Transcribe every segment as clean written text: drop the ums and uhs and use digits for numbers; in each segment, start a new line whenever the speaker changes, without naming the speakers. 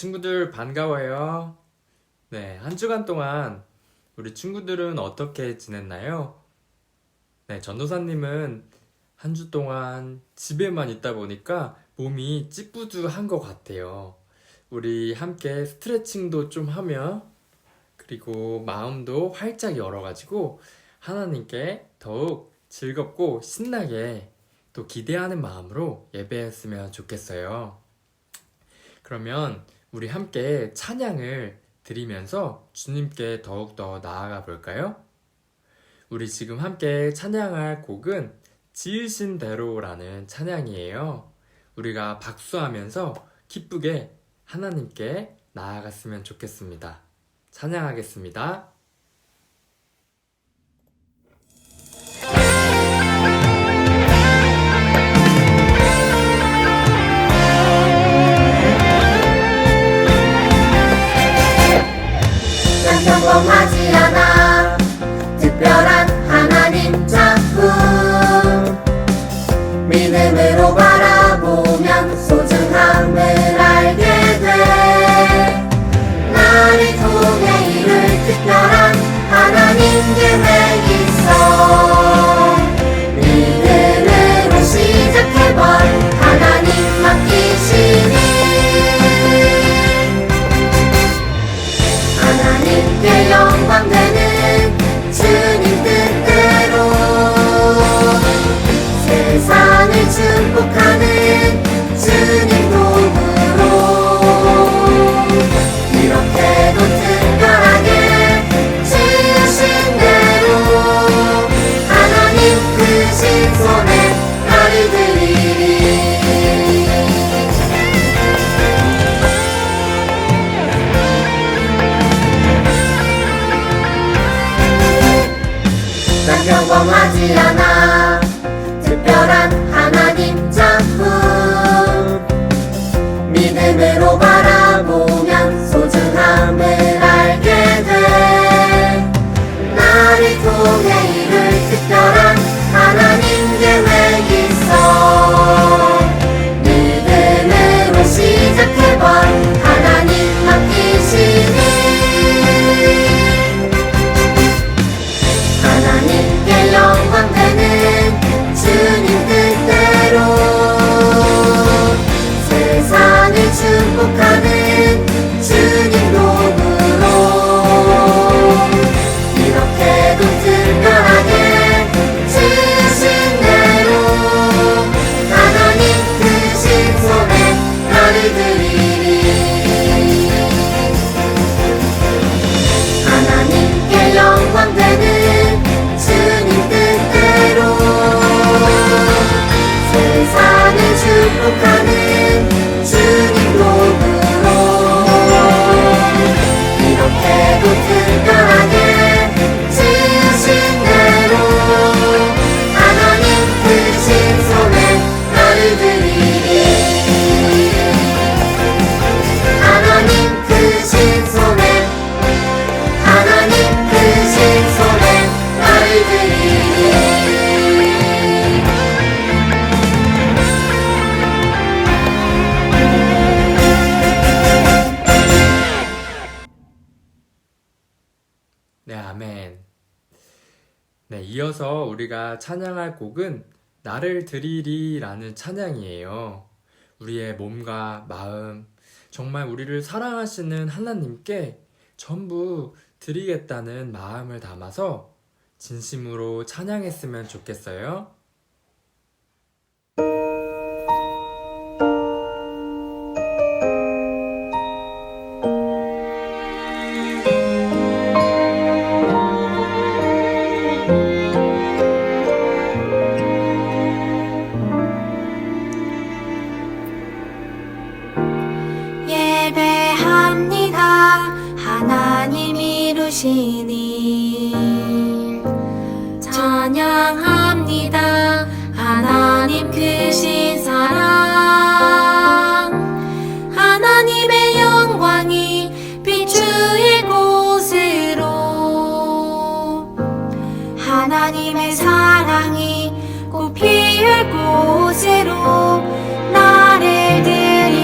친구들 반가워요. 네, 한 주간 동안 우리 친구들은 어떻게 지냈나요? 네, 전도사님은 한 주 동안 집에만 있다 보니까 몸이 찌뿌둥한 것 같아요. 우리 함께 스트레칭도 좀 하며 그리고 마음도 활짝 열어가지고 하나님께 더욱 즐겁고 신나게 또 기대하는 마음으로 예배했으면 좋겠어요. 그러면 우리 함께 찬양을 드리면서 주님께 더욱더 나아가 볼까요? 우리 지금 함께 찬양할 곡은 지으신 대로라는 찬양이에요. 우리가 박수하면서 기쁘게 하나님께 나아갔으면 좋겠습니다. 찬양하겠습니다.
난 평범하지 않아 특별한 하나님 작품 믿음으로 바라보면 소중함을 알게 돼 나를 통해 이룰 특별한 하나님 계획 있어 믿음으로 시작해봐 하나님 맡기시니 하나님께 영광 되는 주님 뜻대로 세상을 축복하는 주님 도구로 이렇게도 특별하게 지으신 대로 하나님 크신 손에 나를 드리리 난 평범하지 않아 특별한 하나님 작품 믿음으로 바라보면 소중함을 알게 돼 나를 통해 이룰 특별한 하나님 계획 있어 믿음으로 시작해봐 하나님 맡기시니 하나님께 영광 되는 주님 뜻대로 세상을 축복하는 주님 도구로 이렇게도 특별하게 지으신 대로 하나님 크신 손에 나를 드리리 하나님께 영광 되는 주님 뜻대로 세상을 축복하는 주님 도구로 이렇게도 특별하게 지으신 대로 하나님 크신 손에 나를 드리리 하나님 크신 손에 하나님 크신 손에 나를 드리리
네, 아멘. 네, 이어서 우리가 찬양할 곡은 나를 드리리라는 찬양이에요. 우리의 몸과 마음, 정말 우리를 사랑하시는 하나님께 전부 드리겠다는 마음을 담아서 진심으로 찬양했으면 좋겠어요.
예배합니다 하나님 이루신 일 찬양합니다 하나님 크신 사랑 하나님의 영광이 비추일 곳으로 하나님의 사랑이 꽃피울 곳으로 나를 드리리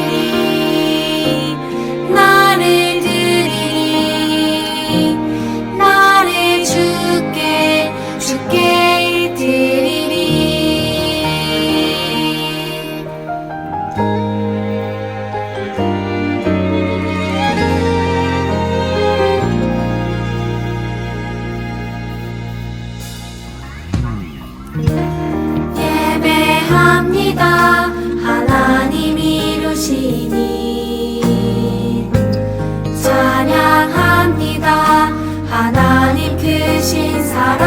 하나님 크신 사랑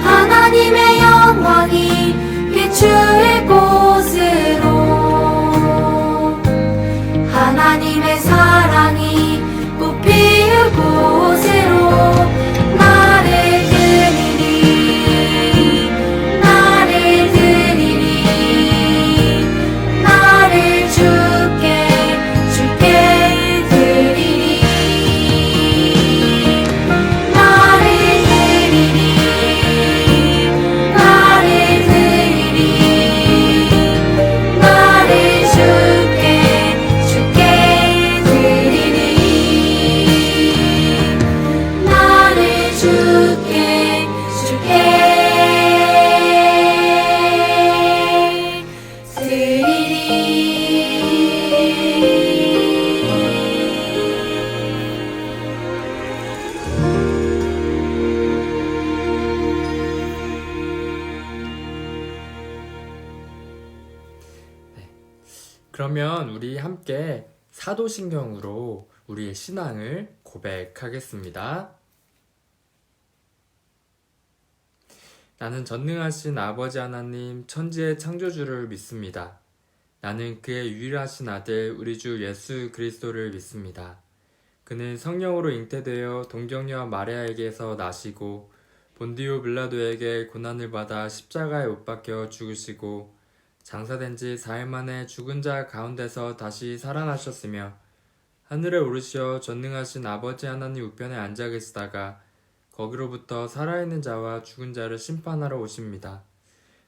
하나님의 영광이 비추일 곳으로 하나님의 사랑이 꽃피울 곳으로 나를 드리리 나를 드리리 나를 주께 드리리 나를 드리리 나를 드리리 나를 주께 드리리 나를 주께
그러면 우리 함께 사도신경으로 우리의 신앙을 고백하겠습니다. 나는 전능하신 아버지 하나님 천지의 창조주를 믿습니다. 나는 그의 유일하신 아들 우리 주 예수 그리스도를 믿습니다. 그는 성령으로 잉태되어 동정녀 마리아에게서 나시고 본디오 빌라도에게 고난을 받아 십자가에 못 박혀 죽으시고 장사된 지 4일 만에 죽은 자 가운데서 다시 살아나셨으며 하늘에 오르시어 전능하신 아버지 하나님 우편에 앉아 계시다가 거기로부터 살아있는 자와 죽은 자를 심판하러 오십니다.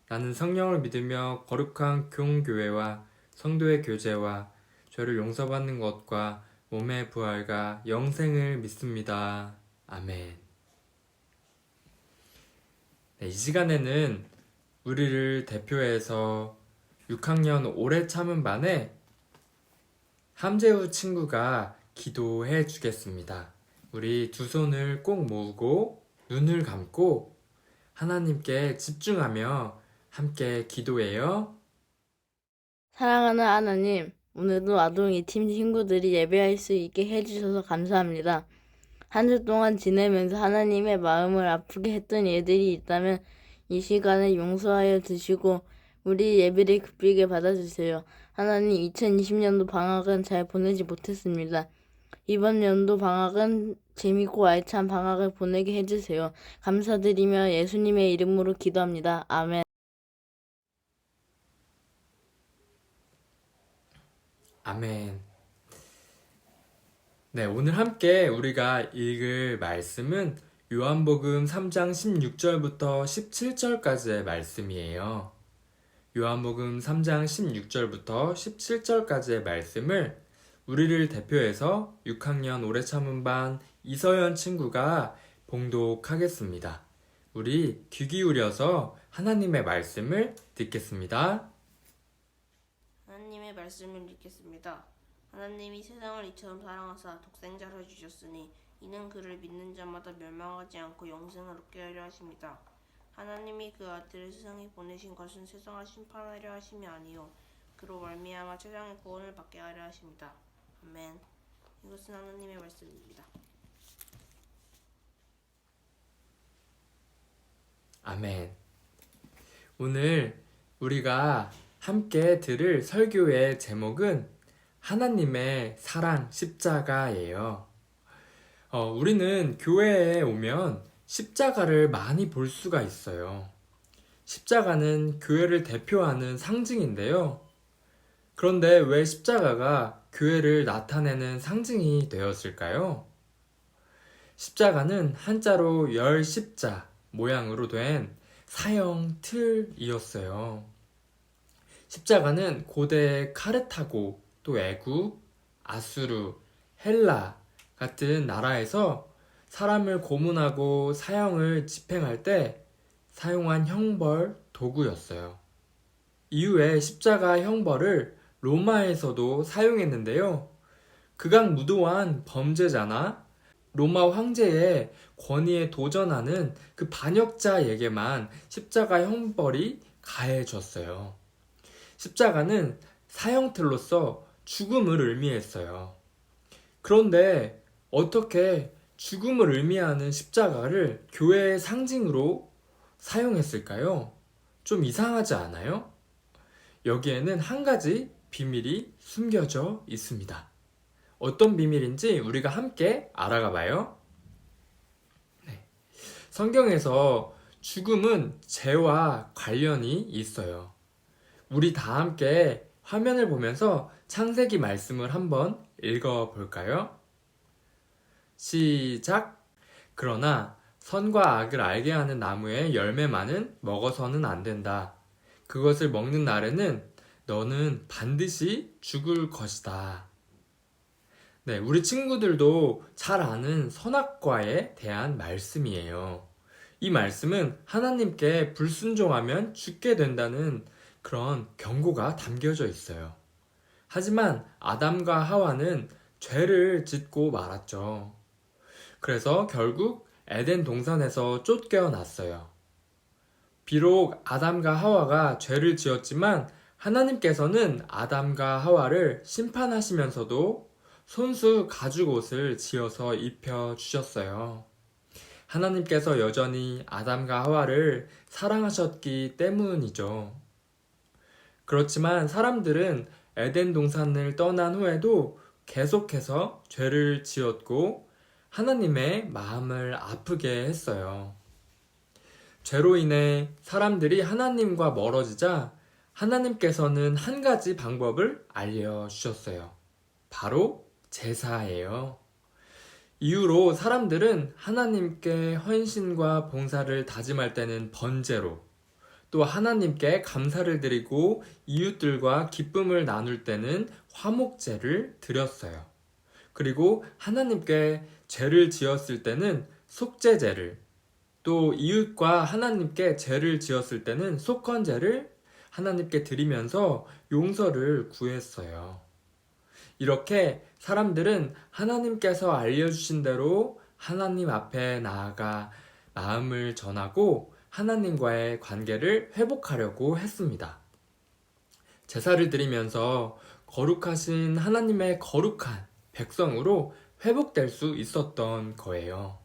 나는 성령을 믿으며 거룩한 교회와 성도의 교제와 죄를 용서받는 것과 몸의 부활과 영생을 믿습니다. 아멘. 이 시간에는 우리를 대표해서 6학년 오래 참은 반에 함재우 친구가 기도해 주겠습니다. 우리 두 손을 꼭 모으고 눈을 감고 하나님께 집중하며 함께 기도해요.
사랑하는 하나님, 오늘도 아동이 팀 친구들이 예배할 수 있게 해주셔서 감사합니다. 한 주 동안 지내면서 하나님의 마음을 아프게 했던 예들이 있다면 이 시간에 용서하여 주시고 우리 예배를 기쁘게 받아주세요. 하나님, 2020년도 방학은 잘 보내지 못했습니다. 이번 연도 방학은 재밌고 알찬 방학을 보내게 해주세요. 감사드리며 예수님의 이름으로 기도합니다. 아멘.
아멘. 네, 오늘 함께 우리가 읽을 말씀은 요한복음 3장 16절부터 17절까지의 말씀이에요. 요한복음 3장 16절부터 17절까지의 말씀을 우리를 대표해서 6학년 오래 참은 반 이서연 친구가 봉독하겠습니다. 우리 귀 기울여서 하나님의 말씀을 듣겠습니다.
하나님의 말씀을 읽겠습니다. 하나님이 세상을 이처럼 사랑하사 독생자를 주셨으니 이는 그를 믿는 자마다 멸망하지 않고 영생을 얻게 하려 하십니다. 하나님이 그 아들을 세상에 보내신 것은 세상을 심판하려 하심이 아니요 그로 말미암아 세상의 구원을 받게 하려 하십니다. 아멘. 이것은 하나님의 말씀입니다.
아멘. 오늘 우리가 함께 들을 설교의 제목은 하나님의 사랑 십자가예요. 우리는 교회에 오면 십자가를 많이 볼 수가 있어요. 십자가는 교회를 대표하는 상징인데요. 그런데 왜 십자가가 교회를 나타내는 상징이 되었을까요? 십자가는 한자로 열십자 모양으로 된 사형 틀이었어요. 십자가는 고대 카르타고, 또 애굽, 아수르, 헬라 같은 나라에서 사람을 고문하고 사형을 집행할 때 사용한 형벌 도구였어요. 이후에 십자가 형벌을 로마에서도 사용했는데요. 극악무도한 범죄자나 로마 황제의 권위에 도전하는 그 반역자에게만 십자가 형벌이 가해졌어요. 십자가는 사형틀로서 죽음을 의미했어요. 그런데 어떻게 죽음을 의미하는 십자가를 교회의 상징으로 사용했을까요? 좀 이상하지 않아요? 여기에는 한 가지 비밀이 숨겨져 있습니다. 어떤 비밀인지 우리가 함께 알아가 봐요. 성경에서 죽음은 죄와 관련이 있어요. 우리 다 함께 화면을 보면서 창세기 말씀을 한번 읽어볼까요? 시작! 그러나 선과 악을 알게 하는 나무의 열매만은 먹어서는 안 된다. 그것을 먹는 날에는 너는 반드시 죽을 것이다. 네, 우리 친구들도 잘 아는 선악과에 대한 말씀이에요. 이 말씀은 하나님께 불순종하면 죽게 된다는 그런 경고가 담겨져 있어요. 하지만 아담과 하와는 죄를 짓고 말았죠. 그래서 결국 에덴 동산에서 쫓겨났어요. 비록 아담과 하와가 죄를 지었지만 하나님께서는 아담과 하와를 심판하시면서도 손수 가죽옷을 지어서 입혀주셨어요. 하나님께서 여전히 아담과 하와를 사랑하셨기 때문이죠. 그렇지만 사람들은 에덴 동산을 떠난 후에도 계속해서 죄를 지었고 하나님의 마음을 아프게 했어요. 죄로 인해 사람들이 하나님과 멀어지자 하나님께서는 한 가지 방법을 알려주셨어요. 바로 제사예요. 이후로 사람들은 하나님께 헌신과 봉사를 다짐할 때는 번제로, 또 하나님께 감사를 드리고 이웃들과 기쁨을 나눌 때는 화목제를 드렸어요. 그리고 하나님께 죄를 지었을 때는 속죄제를, 또 이웃과 하나님께 죄를 지었을 때는 속건제를 하나님께 드리면서 용서를 구했어요. 이렇게 사람들은 하나님께서 알려주신 대로 하나님 앞에 나아가 마음을 전하고 하나님과의 관계를 회복하려고 했습니다. 제사를 드리면서 거룩하신 하나님의 거룩한 백성으로 회복될 수 있었던 거예요.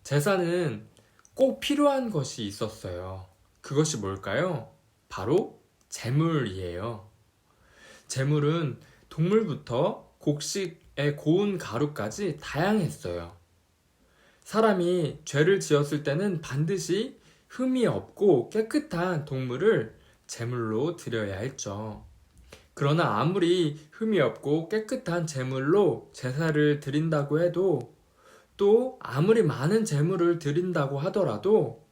제사는 꼭 필요한 것이 있었어요. 그것이 뭘까요? 바로 제물이에요. 제물은 동물부터 곡식의 고운 가루까지 다양했어요. 사람이 죄를 지었을 때는 반드시 흠이 없고 깨끗한 동물을 제물로 드려야 했죠. 그러나 아무리 흠이 없고 깨끗한 제물로 제사를 드린다고 해도, 또 아무리 많은 제물을 드린다고 하더라도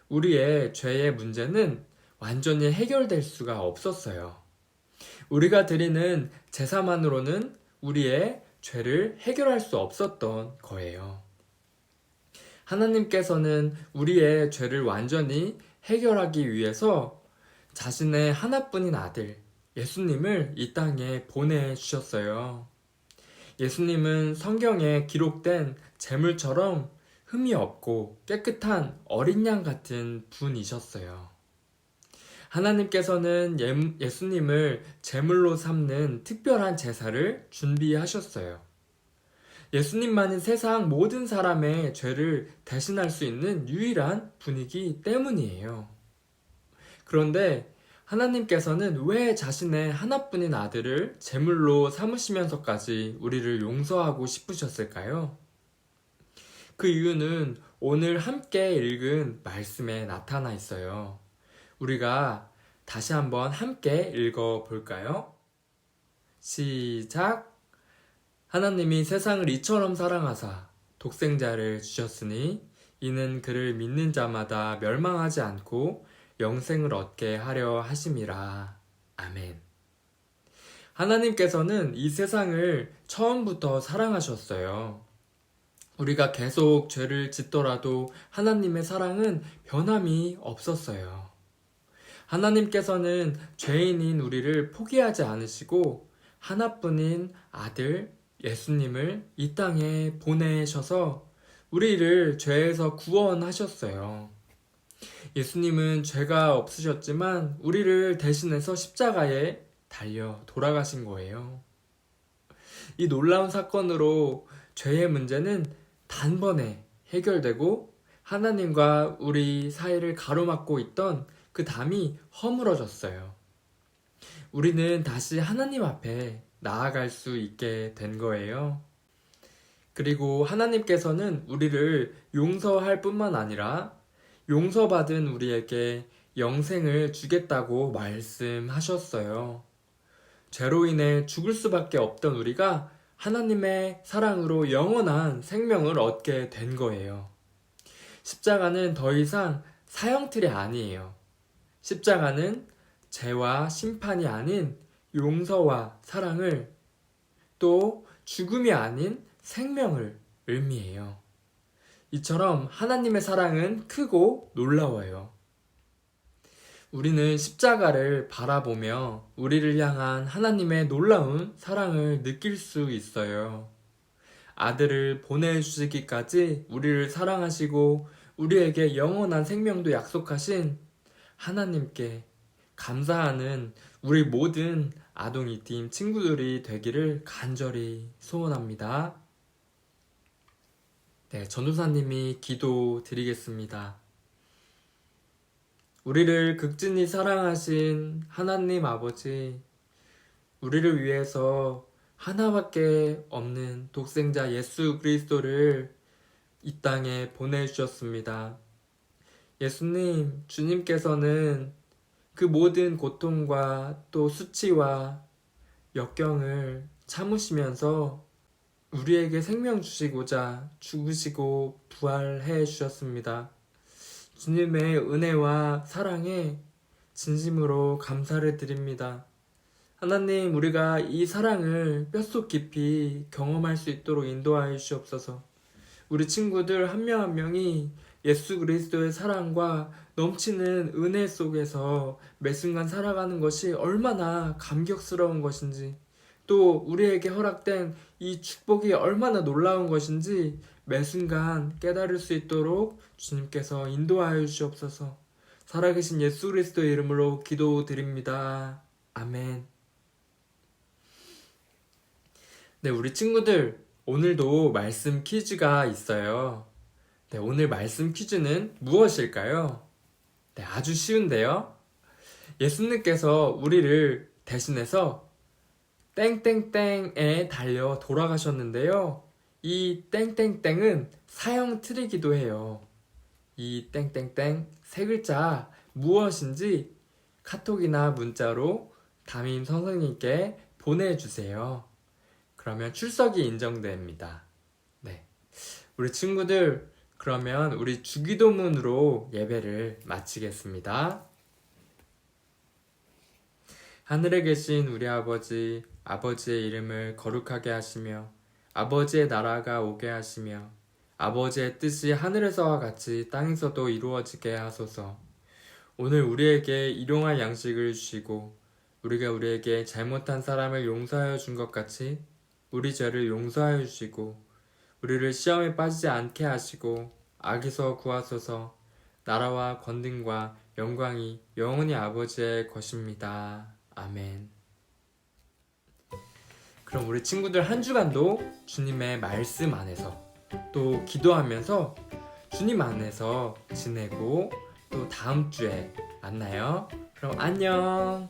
우리의 죄의 문제는 완전히 해결될 수가 없었어요. 우리가 드리는 제사만으로는 우리의 죄를 해결할 수 없었던 거예요. 하나님께서는 우리의 죄를 완전히 해결하기 위해서 자신의 하나뿐인 아들 예수님을 이 땅에 보내주셨어요. 예수님은 성경에 기록된 제물처럼 흠이 없고 깨끗한 어린 양 같은 분이셨어요. 하나님께서는 예수님을 제물로 삼는 특별한 제사를 준비하셨어요. 예수님만이 세상 모든 사람의 죄를 대신할 수 있는 유일한 분이기 때문이에요. 그런데 하나님께서는 왜 자신의 하나뿐인 아들을 제물로 삼으시면서까지 우리를 용서하고 싶으셨을까요? 그 이유는 오늘 함께 읽은 말씀에 나타나 있어요. 우리가 다시 한번 함께 읽어볼까요? 시작! 하나님이 세상을 이처럼 사랑하사 독생자를 주셨으니 이는 그를 믿는 자마다 멸망하지 않고 영생을 얻게 하려 하심이라. 아멘. 하나님께서는 이 세상을 처음부터 사랑하셨어요. 우리가 계속 죄를 짓더라도 하나님의 사랑은 변함이 없었어요. 하나님께서는 죄인인 우리를 포기하지 않으시고 하나뿐인 아들 예수님을 이 땅에 보내셔서 우리를 죄에서 구원하셨어요. 예수님은 죄가 없으셨지만 우리를 대신해서 십자가에 달려 돌아가신 거예요. 이 놀라운 사건으로 죄의 문제는 단번에 해결되고 하나님과 우리 사이를 가로막고 있던 그 담이 허물어졌어요. 우리는 다시 하나님 앞에 나아갈 수 있게 된 거예요. 그리고 하나님께서는 우리를 용서할 뿐만 아니라 용서받은 우리에게 영생을 주겠다고 말씀하셨어요. 죄로 인해 죽을 수밖에 없던 우리가 하나님의 사랑으로 영원한 생명을 얻게 된 거예요. 십자가는 더 이상 사형틀이 아니에요. 십자가는 죄와 심판이 아닌 용서와 사랑을, 또 죽음이 아닌 생명을 의미해요. 이처럼 하나님의 사랑은 크고 놀라워요. 우리는 십자가를 바라보며 우리를 향한 하나님의 놀라운 사랑을 느낄 수 있어요. 아들을 보내주시기까지 우리를 사랑하시고 우리에게 영원한 생명도 약속하신 하나님께 감사하는 우리 모든 아동이팀 친구들이 되기를 간절히 소원합니다. 네, 전도사님이 기도 드리겠습니다. 우리를 극진히 사랑하신 하나님 아버지, 우리를 위해서 하나밖에 없는 독생자 예수 그리스도를 이 땅에 보내주셨습니다. 예수님, 주님께서는 그 모든 고통과 또 수치와 역경을 참으시면서 우리에게 생명 주시고자 죽으시고 부활해 주셨습니다. 주님의 은혜와 사랑에 진심으로 감사를 드립니다. 하나님, 우리가 이 사랑을 뼛속 깊이 경험할 수 있도록 인도하여 주시옵소서. 우리 친구들 한 명 한 명이 예수 그리스도의 사랑과 넘치는 은혜 속에서 매 순간 살아가는 것이 얼마나 감격스러운 것인지, 또 우리에게 허락된 이 축복이 얼마나 놀라운 것인지 매 순간 깨달을 수 있도록 주님께서 인도하여 주시옵소서. 살아계신 예수 그리스도의 이름으로 기도드립니다. 아멘. 네, 우리 친구들, 오늘도 말씀 퀴즈가 있어요. 네, 오늘 말씀 퀴즈는 무엇일까요? 네, 아주 쉬운데요. 예수님께서 우리를 대신해서 땡땡땡에 달려 돌아가셨는데요. 이 땡땡땡은 사형틀이기도 해요. 이 땡땡땡 세 글자 무엇인지 카톡이나 문자로 담임 선생님께 보내주세요. 그러면 출석이 인정됩니다. 네, 우리 친구들, 그러면 우리 주기도문으로 예배를 마치겠습니다. 하늘에 계신 우리 아버지, 아버지의 이름을 거룩하게 하시며 아버지의 나라가 오게 하시며 아버지의 뜻이 하늘에서와 같이 땅에서도 이루어지게 하소서. 오늘 우리에게 일용할 양식을 주시고 우리가 우리에게 잘못한 사람을 용서하여 준 것 같이 우리 죄를 용서하여 주시고 우리를 시험에 빠지지 않게 하시고 악에서 구하소서. 나라와 권능과 영광이 영원히 아버지의 것입니다. 아멘. 그럼 우리 친구들 한 주간도 주님의 말씀 안에서 또 기도하면서 주님 안에서 지내고 또 다음 주에 만나요. 그럼 안녕.